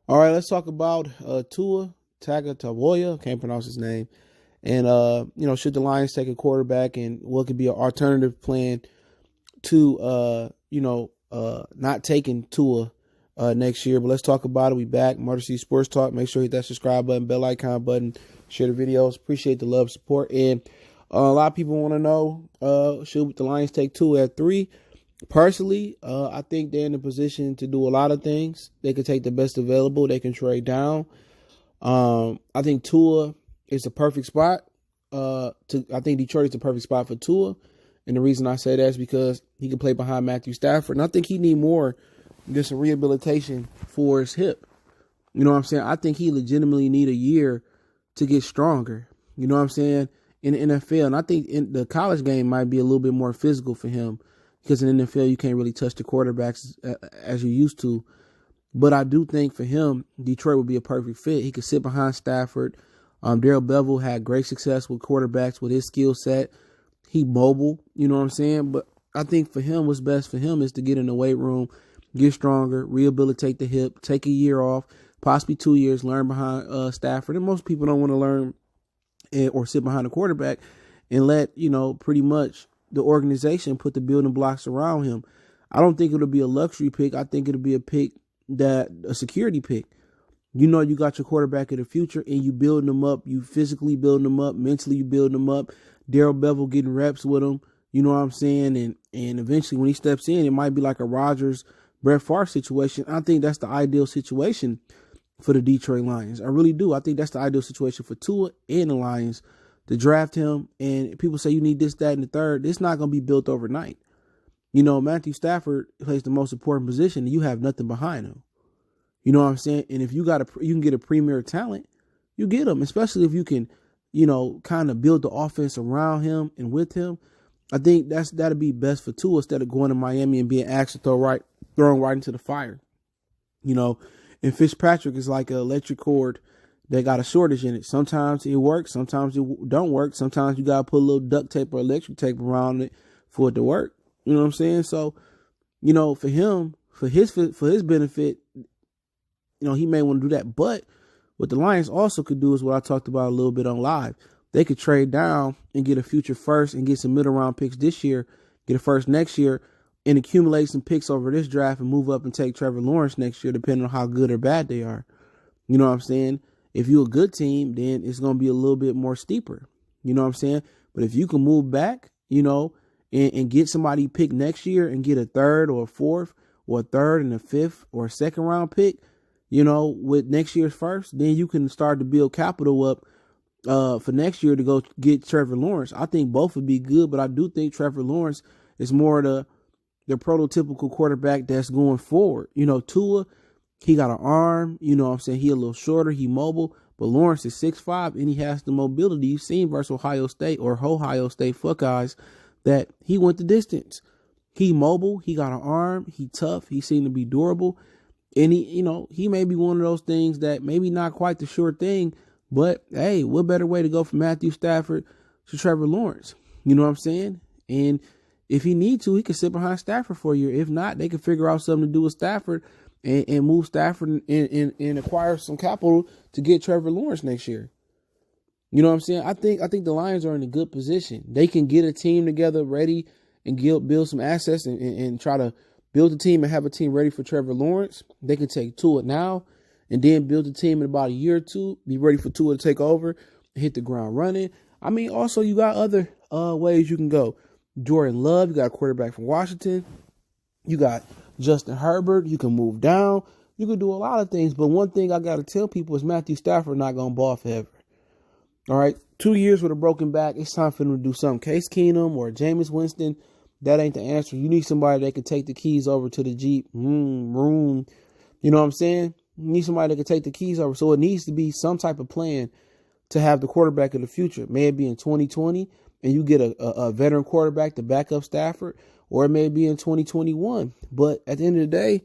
All right, let's talk about Tua Tagovailoa. Can't pronounce his name. And should the Lions take a quarterback, and what could be an alternative plan to not taking Tua next year? But let's talk about it. We back. Murder City Sports Talk. Make sure you hit that subscribe button, bell icon button, share the videos. Appreciate the love, support, and a lot of people want to know should the Lions take Tua at 3. Personally, I think they're in a position to do a lot of things. They could take the best available. They can trade down. I think Tua is the perfect spot. I think Detroit is the perfect spot for Tua. And the reason I say that is because he can play behind Matthew Stafford. And I think he need more than some rehabilitation for his hip. You know what I'm saying? I think he legitimately need a year to get stronger. You know what I'm saying? In the NFL. And I think in the college game might be a little bit more physical for him, because in the NFL, you can't really touch the quarterbacks as you used to. But I do think for him, Detroit would be a perfect fit. He could sit behind Stafford. Darrell Bevell had great success with quarterbacks with his skill set. He mobile, you know what I'm saying? But I think for him, what's best for him is to get in the weight room, get stronger, rehabilitate the hip, take a year off, possibly 2 years, learn behind Stafford. And most people don't want to learn or sit behind a quarterback and let, pretty much the organization put the building blocks around him. I don't think it'll be a luxury pick. I think it'll be a security pick. You got your quarterback of the future, and you building them up. You physically building them up, mentally you building them up. Darrell Bevell getting reps with him. You know what I'm saying? And eventually when he steps in, it might be like a Rodgers, Brett Favre situation. I think that's the ideal situation for the Detroit Lions. I really do. I think that's the ideal situation for Tua and the Lions to draft him. And people say you need this, that, and the third. It's not going to be built overnight. Matthew Stafford plays the most important position, and you have nothing behind him. You know what I'm saying? And if you can get a premier talent, you get him, especially if you can, kind of build the offense around him and with him. I think that'll be best for Tua instead of going to Miami and being asked to thrown right into the fire. And Fitzpatrick is like an electric cord that got a shortage in it. Sometimes it works, sometimes it don't work. Sometimes you gotta put a little duct tape or electric tape around it for it to work. You know what I'm saying? So, for him, for his benefit, he may want to do that. But what the Lions also could do is what I talked about a little bit on live. They could trade down and get a future first and get some middle round picks this year, get a first next year, and accumulate some picks over this draft and move up and take Trevor Lawrence next year, depending on how good or bad they are. You know what I'm saying? If you're a good team, then it's going to be a little bit more steeper. You know what I'm saying? But if you can move back, and get somebody picked next year and get a third or a fourth or a third and a fifth or a second round pick, with next year's first, then you can start to build capital up for next year to go get Trevor Lawrence. I think both would be good, but I do think Trevor Lawrence is more the prototypical quarterback that's going forward. Tua, he got an arm, he a little shorter, he mobile, but Lawrence is 6'5", and he has the mobility. You've seen versus Ohio State Buckeyes that he went the distance. He mobile, he got an arm, he tough, he seemed to be durable. And he may be one of those things that maybe not quite the sure thing, but hey, what better way to go from Matthew Stafford to Trevor Lawrence? You know what I'm saying? And if he needs to, he can sit behind Stafford for a year. If not, they can figure out something to do with Stafford and move Stafford and acquire some capital to get Trevor Lawrence next year. You know what I'm saying? I think the Lions are in a good position. They can get a team together ready and build some assets and try to build a team and have a team ready for Trevor Lawrence. They can take Tua now and then build a team in about a year or two, be ready for Tua to take over and hit the ground running. I mean, also you got other ways you can go. Jordan Love, you got a quarterback from Washington. You got Justin Herbert. You can move down. You can do a lot of things. But one thing I got to tell people is Matthew Stafford not going to ball forever. All right, 2 years with a broken back. It's time for them to do something. Case Keenum or Jameis Winston, that ain't the answer. You need somebody that can take the keys over to the Jeep. You know what I'm saying? You need somebody that can take the keys over. So it needs to be some type of plan to have the quarterback of the future. May it be in 2020 and you get a veteran quarterback to back up Stafford, or it may be in 2021. But at the end of the day,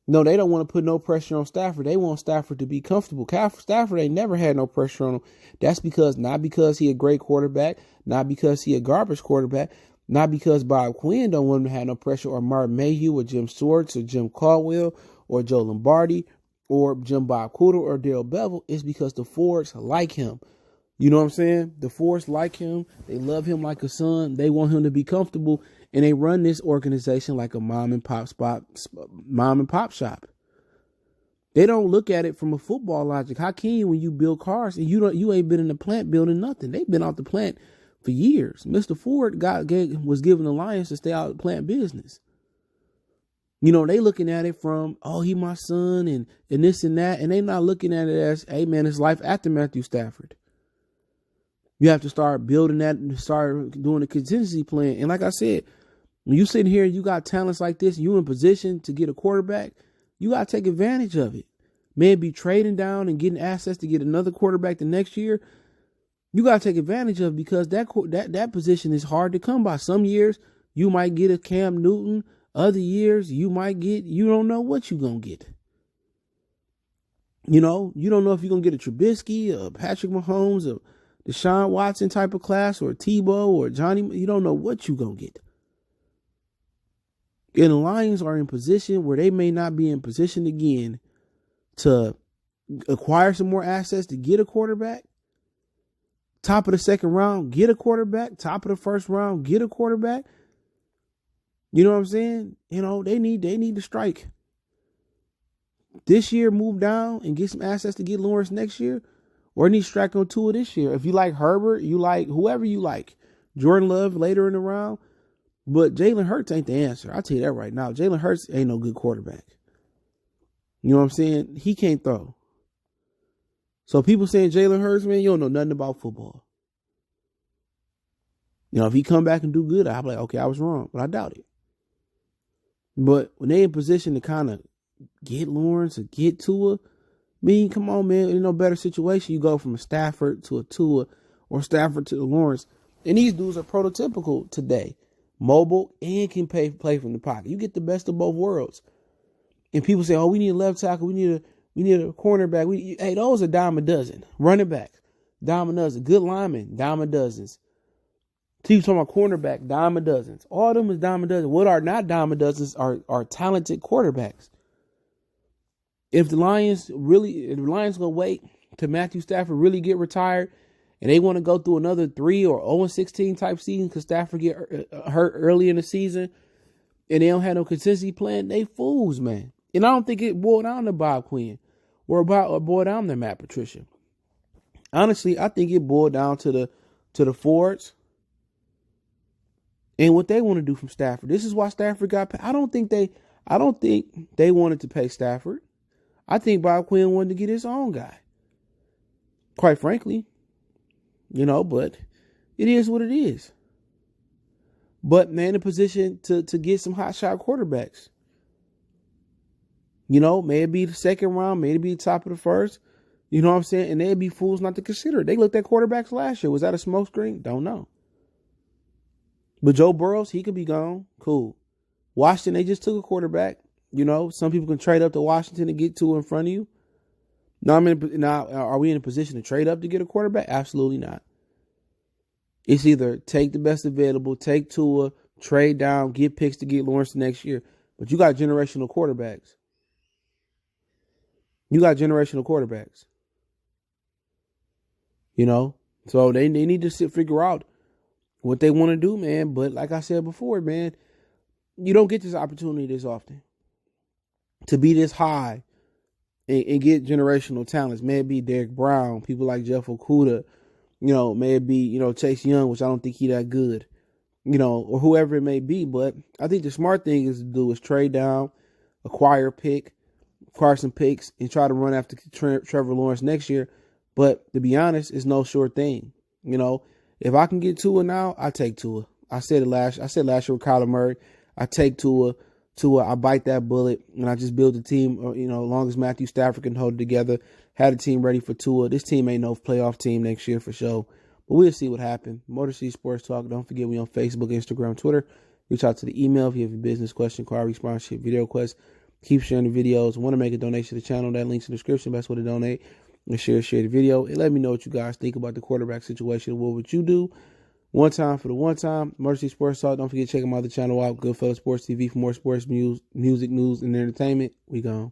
no, they don't want to put no pressure on Stafford. They want Stafford to be comfortable. Stafford ain't never had no pressure on him. That's not because he a great quarterback, not because he a garbage quarterback, not because Bob Quinn don't want him to have no pressure, or Martin Mayhew, or Jim Swartz, or Jim Caldwell, or Joe Lombardi, or Jim Bob Cooter or Darrell Bevel, it's because the Fords like him. You know what I'm saying? The Fords like him. They love him like a son. They want him to be comfortable, and they run this organization like a mom and pop shop. They don't look at it from a football logic. How can you when you build cars and you ain't been in the plant building nothing? They've been out the plant for years. Mr. Ford was given the Lions to stay out of the plant business. You know, they looking at it from, oh, he my son and this and that. And they not looking at it as, hey, man, it's life after Matthew Stafford. You have to start building that and start doing a contingency plan. And like I said, when you sitting here and you got talents like this, you in position to get a quarterback, you got to take advantage of it. Maybe trading down and getting assets to get another quarterback the next year. You got to take advantage of it because that position is hard to come by. Some years you might get a Cam Newton. Other years you don't know what you're going to get. You know, you don't know if you're going to get a Trubisky, a Patrick Mahomes, a Deshaun Watson type of class, or a Tebow or Johnny. You don't know what you're going to get. And the Lions are in position where they may not be in position again to acquire some more assets to get a quarterback. Top of the second round, get a quarterback. Top of the first round, get a quarterback. You know what I'm saying? You know, they need to strike. This year, move down and get some assets to get Lawrence next year. Or need to strike on Tua this year. If you like Herbert, you like whoever you like. Jordan Love later in the round. But Jalen Hurts ain't the answer. I'll tell you that right now. Jalen Hurts ain't no good quarterback. You know what I'm saying? He can't throw. So people saying Jalen Hurts, man, you don't know nothing about football. You know, if he come back and do good, I'll be like, okay, I was wrong. But I doubt it. But when they in position to kind of get Lawrence or get Tua, come on, man. In no better situation, you go from a Stafford to a Tua or Stafford to a Lawrence. And these dudes are prototypical today. Mobile and can play from the pocket. You get the best of both worlds. And people say, oh, we need a left tackle. We need a cornerback. Hey, those are dime a dozen. Running backs, dime a dozen. Good linemen, dime a dozens. Keep talking about cornerback, dime a dozens. All of them is dime a dozen. What are not dime a dozens are talented quarterbacks. If the Lions gonna wait till Matthew Stafford really get retired, and they want to go through another 3 or 0-16 type season because Stafford get hurt early in the season, and they don't have no consistency plan, they fools, man. And I don't think it boiled down to Bob Quinn or boiled down to Matt Patricia. Honestly, I think it boiled down to the Fords and what they want to do from Stafford. This is why Stafford got paid. I don't think they wanted to pay Stafford. I think Bob Quinn wanted to get his own guy. Quite frankly. You know, but it is what it is. But man, in a position to get some hot shot quarterbacks. You know, may it be the second round, may it be the top of the first. You know what I'm saying? And they'd be fools not to consider it. They looked at quarterbacks last year. Was that a smokescreen? Don't know. But Joe Burrows, he could be gone. Cool. Washington, they just took a quarterback. You know, some people can trade up to Washington to get two in front of you. Now, are we in a position to trade up to get a quarterback? Absolutely not. It's either take the best available, take Tua, trade down, get picks to get Lawrence next year. But you got generational quarterbacks. You know, so they need to figure out what they want to do, man. But like I said before, man, you don't get this opportunity this often to be this high and get generational talents. May it be Derek Brown, people like Jeff Okudah, you know, may it be, you know, Chase Young, which I don't think he that good, you know, or whoever it may be. But I think the smart thing is to do is trade down, acquire some picks, and try to run after Trevor Lawrence next year. But to be honest, it's no sure thing. You know, if I can get Tua now, I take Tua. I said last year with Kyler Murray, I take Tua, I bite that bullet, and I just build a team, you know, as long as Matthew Stafford can hold it together, had a team ready for Tua. This team ain't no playoff team next year for sure, but we'll see what happens. Motor City Sports Talk. Don't forget we on Facebook, Instagram, Twitter. Reach out to the email if you have a business question, car sponsorship, video request. Keep sharing the videos. Want to make a donation to the channel? That link's in the description. Best way to donate. And share the video. And let me know what you guys think about the quarterback situation. What would you do? One time for the one time. Motor City Sports Talk. Don't forget to check my other channel out, Goodfellas Sports TV, for more sports news, music news, and entertainment. We gone.